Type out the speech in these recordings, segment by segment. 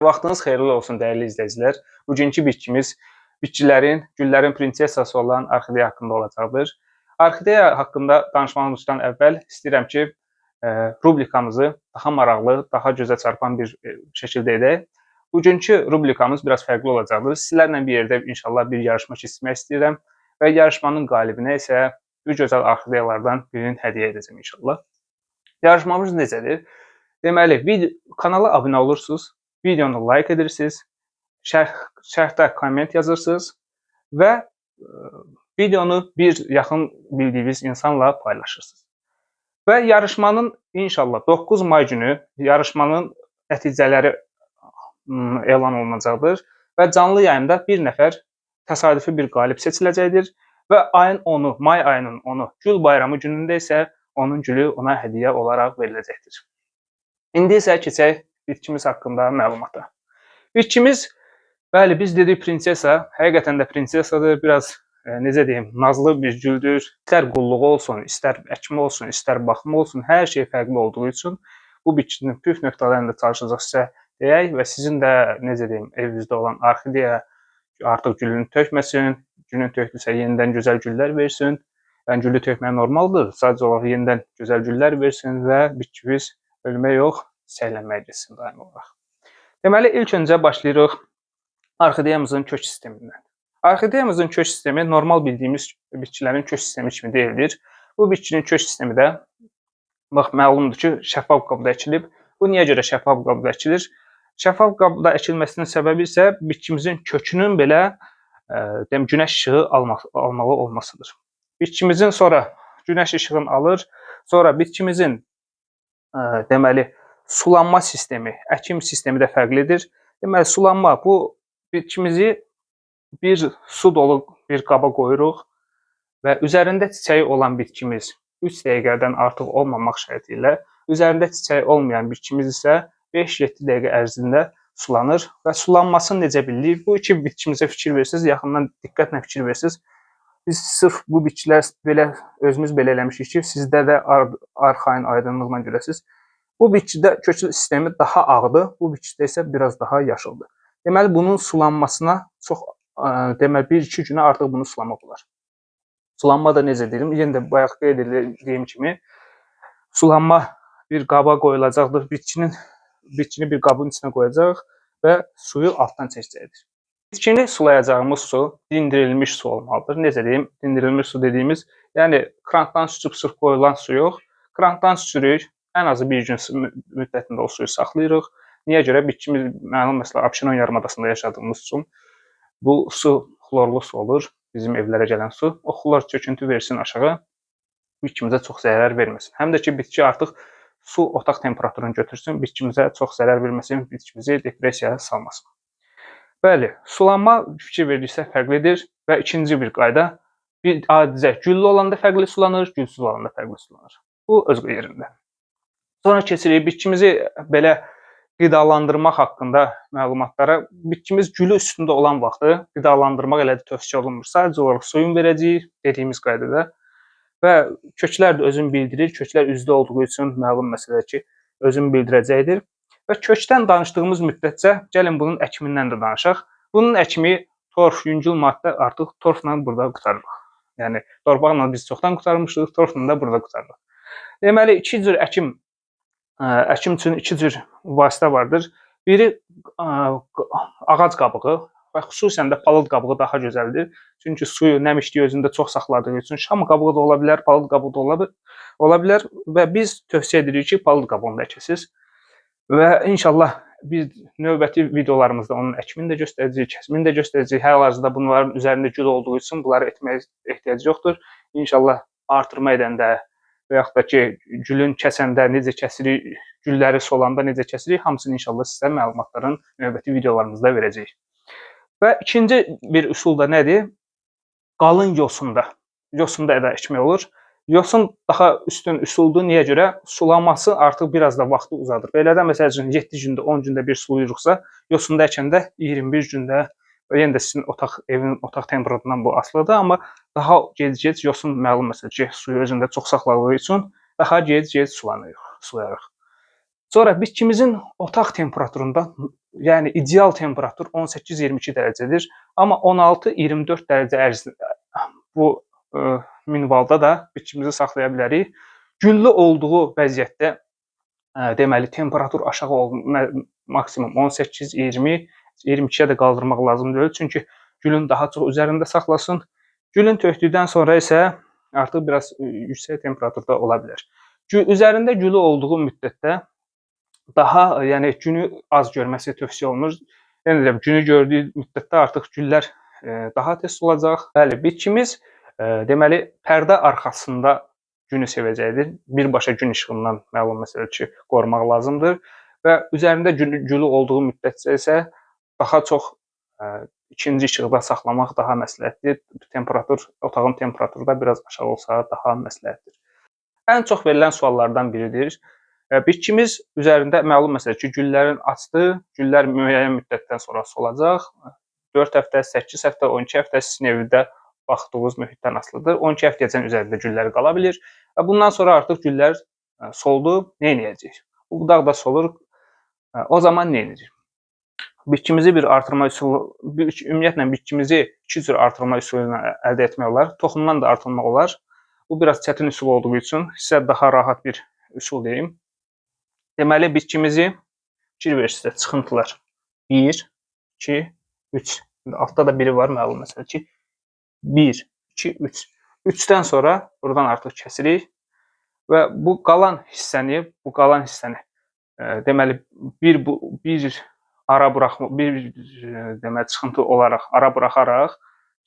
Vaxtınız xeyirli olsun dəyərli izləyicilər. Bugünkü bitkimiz güllərin prinsessası olan orxideya haqqında olacaqdır. Orxideya haqqında danışmamızdan əvvəl istəyirəm ki, rubrikamızı daha maraqlı, daha gözə çarpan bir şəkildə edək. Bugünkü rubrikamız biraz fərqli olacaqdır. Sizlərlə bir yerdə inşallah bir yarışma keçirmək istəyirəm və yarışmanın qalibinə isə bu gözəl orxideyalardan birini hədiyyə edəcəm inşallah. Yarışmamız necədir? Deməli, kanala abunə olursunuz. Videonu like edirsiniz, şərhdə komment yazırsınız və videonu bir yaxın bildiyiniz insanla paylaşırsınız. Və yarışmanın inşallah 9 may günü yarışmanın nəticələri elan olunacaqdır və canlı yayımda bir nəfər təsadüfi bir qalib seçiləcəkdir və ayın 10-u, may ayının 10-u, Gül bayramı günündə isə onun gülü ona hədiyyə olaraq veriləcəkdir. İndi isə keçək bitkimiz haqqında məlumata. Bitkimiz, bəli, biz dedik prinsessa, həqiqətən də prinsessadır. Biraz, necə deyim, nazlı bir güldür. İstər qulluğu olsun, istər əkimi olsun, istər baxımı olsun, hər şey fərqli olduğu üçün bu bitkinin püf nöqtələrində çalışacaq sizə deyək və sizin də, necə deyim, evinizdə olan orxideya artıq gülünü tökməsin, gülünü tökdüsə yenidən gözəl güllər versin. Yəni, gülü tökmək normaldır, sadəcə olaraq yenidən gözəl güllər versin və bitkimiz ölmək yox, səylənməyə getsin daim olaraq. Deməli, ilk öncə başlayırıq orxideyamızın kök sistemindən. Orxideyamızın kök sistemi normal bildiyimiz bitkilərin kök sistemi kimi deyildir. Bu bitkinin kök sistemi də məlumdur ki, şəffaf qabda əkilib. Bu niyə görə şəffaf qabda əkilir? Şəffaf qabda əkilməsinin səbəbi isə bitkimizin kökünün belə günəş işığı almalı olmasıdır. Bitkimizin sonra günəş işığını alır, sonra bitkimizin deməli sulanma sistemi, əkim sistemi də fərqlidir. Deməli, sulanma, bu bitkimizi bir su dolu bir qaba qoyuruq və üzərində çiçəyi olan bitkimiz 3 dəqiqədən artıq olmamaq şərti ilə, üzərində çiçəyi olmayan bitkimiz isə 5-7 dəqiqə ərzində sulanır və sulanmasını necə bilirik? Bu iki bitkimizə fikir versiniz, yaxından diqqətlə fikir versiniz. Biz sırf bu bitkilər belə, özümüz belə eləmişik ki, sizdə də arxayın aydınlıqla görəsiniz. Bu bitkidə kök sistemi daha ağdır, bu bitkidə isə biraz daha yaşıldır. Deməli, bunun sulanmasına çox, deməli, 1-2 günə artıq bunu sulamaq olar. Sulanma da necə deyim? Yenə də bayaq qeyd edildiyim kimi, sulanma bir qaba qoyulacaqdır, bitkini bir qabın içinə qoyacaq və suyu altdan çəkəcəkdir. Bitkini sulayacağımız su dindirilmiş su olmalıdır. Necə deyim? Dindirilmiş su dediyimiz, yəni krankdan süzüb sırf qoyulan su yox, krankdan süzürük, ən azı bir gün müddətində o suyu saxlayırıq. Niyə görə? Bitkimiz, məsələn, Abşeron yarımadasında yaşadığımız üçün bu su xlorlu su olur, bizim evlərə gələn su. O xlor çöküntü versin aşağı, bitkimizə çox zərər verməsin. Həm də ki, bitki artıq su otaq temperaturunu götürsün, bitkimizə çox zərər verməsin, bitkimizi depressiyaya salmasın. Bəli, sulanma fikir verdiksə fərqlidir və ikinci bir qayda, adicə güllü olanda fərqli sulanır, gülsüz olanda fərqli sulanır. Bu öz yerində. Sonra keçirik bitkimizi belə qidalandırmaq haqqında məlumatlara. Bitkimiz gülü üstündə olan vaxtı qidalandırmaq elə də tövsiyə olunmur. Sadəcə olaraq suyun verəcəyik dediyimiz qaydada və köklər də özünü bildirir. Köklər üzdə olduğu üçün məlum məsələdir ki, özünü bildirəcəkdir. Və kökdən danışdığımız müddətcə gəlin bunun əkimindən də danışaq. Bunun əkimi torf, yüngül maddə artıq torfla burada qutarırıq. Yəni torpaqla biz çoxdan qutarmışıq, torfla da burada qutarırıq. Deməli, iki cür əkim üçün iki cür vasitə vardır. Biri ağac qabığı və xüsusən də palıd qabığı daha gözəldir. Çünki suyu, nəmişliyi özündə çox saxladığı üçün şam qabığı da ola bilər, palıd qabığı da ola bilər və biz tövsiyə edirik ki, palıd qabığını əkəsiniz. Və inşallah biz növbəti videolarımızda onun əkimini də göstərəcəyik, kəsimini də göstərəcəyik. Hal-hazırda bunların üzərində gül olduğu üçün bunları etməyə ehtiyac yoxdur. İnşallah artırma edəndə və yaxud da ki, gülün kəsəndə necə kəsirik, gülləri solanda necə kəsirik, hamısını inşallah sizə məlumatların növbəti videolarımızda verəcəyik. Və ikinci bir üsul da nədir? Qalın yosunda da əkmək olur. Yosun daha üstün üsuldur. Niyə görə? Sulaması artıq biraz da vaxtı uzadır. Belə də məsəl üçün 7 gündə, 10 gündə bir sulayırıqsa, yosunda əkəndə 21 gündə və yenə də sizin evin otaq temperaturundan bu asılıdır, amma daha gec-gec yosun məlum məsələ ki, suyu özündə çox saxladığı üçün daha gec-gec sulayarıq. Sonra bitkimizin otaq temperaturunda yəni ideal temperatur 18-22 dərəcədir. Amma 16-24 dərəcə ərzində bu minvalda da bitkimizi saxlaya bilərik. Güllü olduğu vəziyyətdə deməli temperatur aşağı maksimum 18-20, 22-yə də qaldırmaq lazım deyil. Çünki gülün daha çox üzərində saxlasın. Gülün tökdükdən sonra isə artıq biraz yüksək temperaturda ola bilər. Üzərində gülü olduğu müddətdə daha yəni günü az görməsi tövsiyə olunur. Yəni deyirəm, günü gördüyü müddətdə artıq güllər daha tez solacaq. Bəli, bitkimiz deməli pərdə arxasında günü sevəcəkdir. Birbaşa gün işığından məlum məsələ ki, qorumaq lazımdır və üzərində gülü olduğu müddətcə isə daha çox ikinci işıqda saxlamaq daha məsləhətdir. Temperatur, otağın temperaturu da biraz aşağı olsa daha məsləhətdir. Ən çox verilən suallardan biridir. Bitkimiz üzərində məlum məsələ ki, güllərin açdı, güllər müəyyən müddətdən sonra solacaq. 4 həftə, 8 həftə, 12 həftə sizin evdə baxdığınız mühitdən asılıdır. 12 həftəyəcən üzərində güllər qala bilir və bundan sonra artıq güllər soldu, nə edəcəyik? Bu budaq da solur. O zaman nə edirik? Bitkimizi bir artırma üsulu, ümumiyyətlə bitkimizi iki cür artırma üsulu ilə əldə etmək olar. Toxumdan da artırmaq olar. Bu biraz çətin üsul olduğu üçün sizə daha rahat bir üsul deyim. Deməli, bitkimizi fikir versiniz, çıxıntılar 1, 2, 3. Altda da biri var, məlum məsələ ki, 1, 2, 3. 3-dən sonra buradan artıq kəsirik və bu qalan hissəni deməli bir ara buraxma, deməli çıxıntı olaraq ara buraxaraq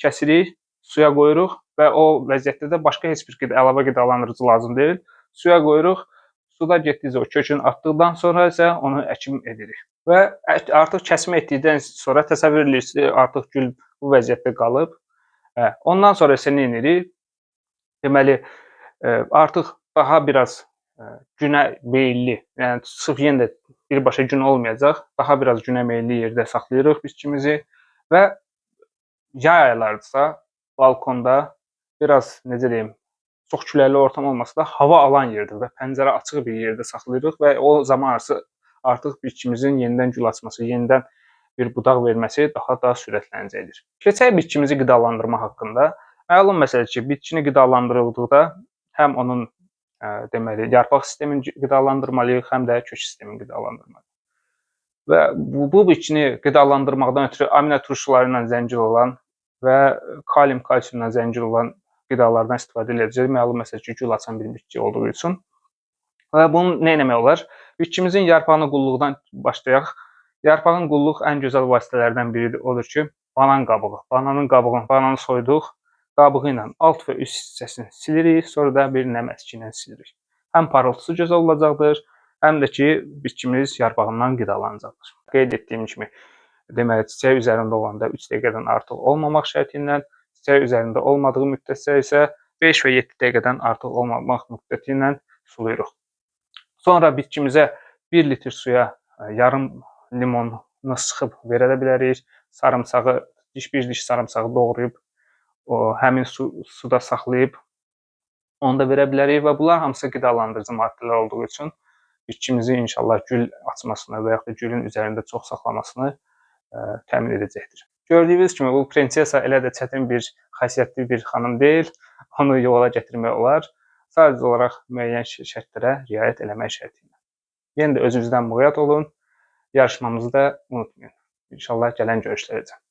kəsirik, suya qoyuruq və o vəziyyətdə də başqa heç bir əlavə qidalandırıcı lazım deyil. Suya qoyuruq. Suda getdikcə o kökünü atdıqdan sonra isə onu əkim edirik. Və artıq kəsim etdikdən sonra təsəvvür edirsiniz, artıq gül bu vəziyyətdə qalıb. Ondan sonra isə nə edirik? Deməli, artıq daha biraz günə meyilli, yəni sırf yenə də birbaşa gün olmayacaq, daha biraz günə meyilli yerdə saxlayırıq bitkimizi və yay aylarıdsa balkonda biraz, necə deyim, çox küləkli ortam olmasa da hava alan yerdə və pəncərə açıq bir yerdə saxlayırıq və o zaman artıq bitkimizin yenidən gül açması, yenidən bir budaq verməsi daha da sürətlənəcəkdir. Keçək bitkimizi qidalandırma haqqında. Məlum məsələ ki, bitkini qidalandırıldıqda həm onun deməli yarpaq sistemini qidalandırmalıyıq, həm də kök sistemini qidalandırmalıyıq. Və bu bitkini qidalandırmaqdan ötürü amino turşuları ilə zəngin olan və kalium, kalsiumla zəngin olan qidalardan istifadə edəcək. Məlum məsələ ki, gül açan bir bitki olduğu üçün. Və bunu nə etmək olar? Bitkimizin yarpağını qulluqdan başlayaq. Yarpağın qulluq ən gözəl vasitələrdən biridir. Odur ki, banan qabığı. Bananı soyduq. Qabığı ilə alt və üst hissəsini silirik. Sonra da bir nəm əski ilə silirik. Həm parıltısı gözəl olacaqdır, həm də ki, bitkimiz yarpağından qidalanacaqdır. Qeyd etdiyim kimi, deməli, çiçək üzərində olanda 3 dəqiqədən artıq olmamaq şərti ilə, çiçək üzərində olmadığı müddətdə isə 5 və 7 dəqiqədən artıq olmamaq müddəti ilə sulayırıq. Sonra bitkimizə 1 litr suya yarım limonu sıxıb verə bilərik. Sarımsağı, bir diş sarımsağı doğrayıb həmin suda saxlayıb onu da verə bilərik və bunlar hamısı qidalandırıcı maddələr olduğu üçün bitkimizi inşallah gül açmasını və yaxud da gülün üzərində çox saxlamasını təmin edəcəkdir. Gördüyünüz kimi bu prinsesa elə də çətin bir xasiyyətli bir xanım deyil. Onu yola gətirmək olar. Sadəcə olaraq müəyyən şərtlərə riayət eləmək şərti ilə. Yenə də özünüzdən muğayat olun. Yarışmamızı da unutmayın. İnşallah gələn görüşlərəcək.